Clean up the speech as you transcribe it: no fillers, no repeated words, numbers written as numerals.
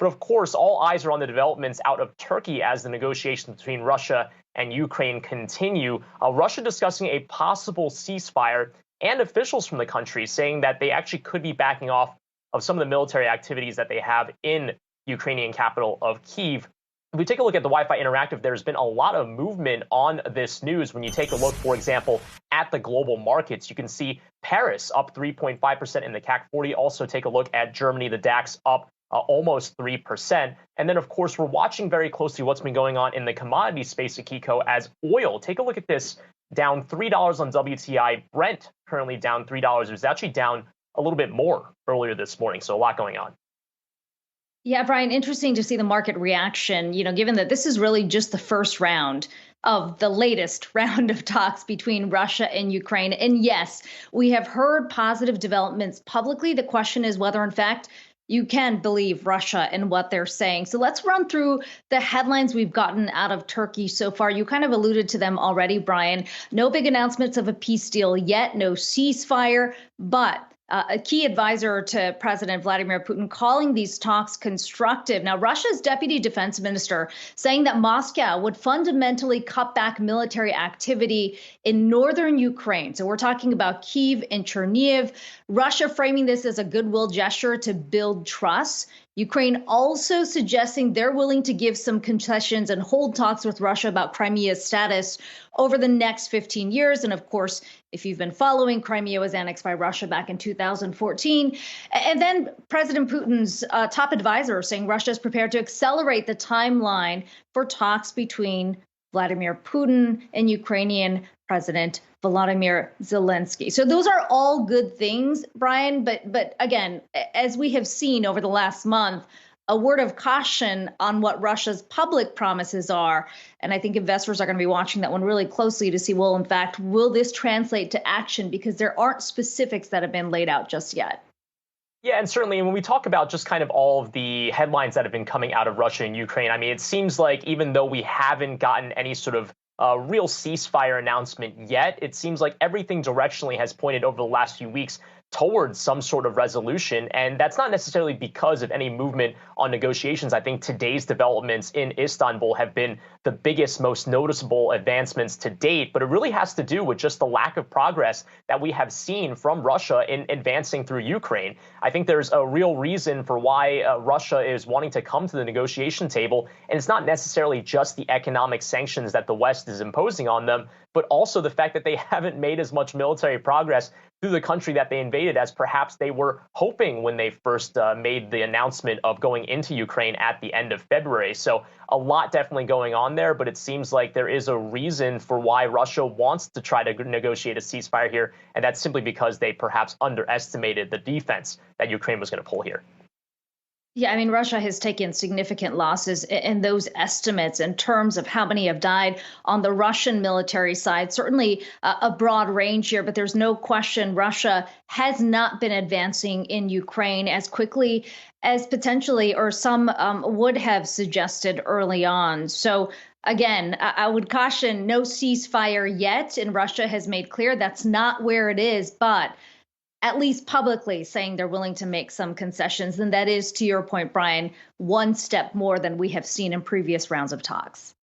But of course, all eyes are on the developments out of Turkey as the negotiations between Russia and Ukraine continue. Russia discussing a possible ceasefire, and officials from the country saying that they actually could be backing off of some of the military activities that they have in Ukrainian capital of Kyiv. If we take a look at the Wi-Fi Interactive, there's been a lot of movement on this news. When you take a look, for example, at the global markets, you can see Paris up 3.5% in the CAC 40. Also take a look at Germany, the DAX up almost 3%. And then, of course, we're watching very closely what's been going on in the commodity space at Kiko as oil. Take a look at this, down $3 on WTI. Brent currently down $3. It was actually down a little bit more earlier this morning. So a lot going on. Yeah, Brian, interesting to see the market reaction, given that this is really just the first round of the latest round of talks between Russia and Ukraine. And yes, we have heard positive developments publicly. The question is whether, in fact, you can believe Russia and what they're saying. So let's run through the headlines we've gotten out of Turkey so far. You kind of alluded to them already, Brian. No big announcements of a peace deal yet, no ceasefire, but a key advisor to President Vladimir Putin calling these talks constructive. Now, Russia's deputy defense minister saying that Moscow would fundamentally cut back military activity in northern Ukraine. So we're talking about Kyiv and Chernihiv. Russia framing this as a goodwill gesture to build trust. Ukraine also suggesting they're willing to give some concessions and hold talks with Russia about Crimea's status over the next 15 years. And of course, if you've been following, Crimea was annexed by Russia back in 2014. And then President Putin's top advisor saying Russia is prepared to accelerate the timeline for talks between Vladimir Putin and Ukrainian President Volodymyr Zelensky. So those are all good things, Brian. But again, as we have seen over the last month, a word of caution on what Russia's public promises are. And I think investors are going to be watching that one really closely to see, well, in fact, will this translate to action? Because there aren't specifics that have been laid out just yet. Yeah, and certainly when we talk about just kind of all of the headlines that have been coming out of Russia and Ukraine, I mean, it seems like even though we haven't gotten any sort of real ceasefire announcement yet, it seems like everything directionally has pointed over the last few weeks towards some sort of resolution. And that's not necessarily because of any movement on negotiations. I think today's developments in Istanbul have been the biggest, most noticeable advancements to date. But it really has to do with just the lack of progress that we have seen from Russia in advancing through Ukraine. I think there's a real reason for why Russia is wanting to come to the negotiation table. And it's not necessarily just the economic sanctions that the West is imposing on them, but also the fact that they haven't made as much military progress through the country that they invaded as perhaps they were hoping when they first made the announcement of going into Ukraine at the end of February. So a lot definitely going on there, but it seems like there is a reason for why Russia wants to try to negotiate a ceasefire here, and that's simply because they perhaps underestimated the defense that Ukraine was going to pull here. Yeah, I mean, Russia has taken significant losses, and those estimates in terms of how many have died on the Russian military side, certainly a broad range here, but there's no question Russia has not been advancing in Ukraine as quickly as potentially, or some would have suggested early on. So again, I would caution no ceasefire yet, and Russia has made clear that's not where it is, but at least publicly saying they're willing to make some concessions. And that is, to your point, Brian, one step more than we have seen in previous rounds of talks.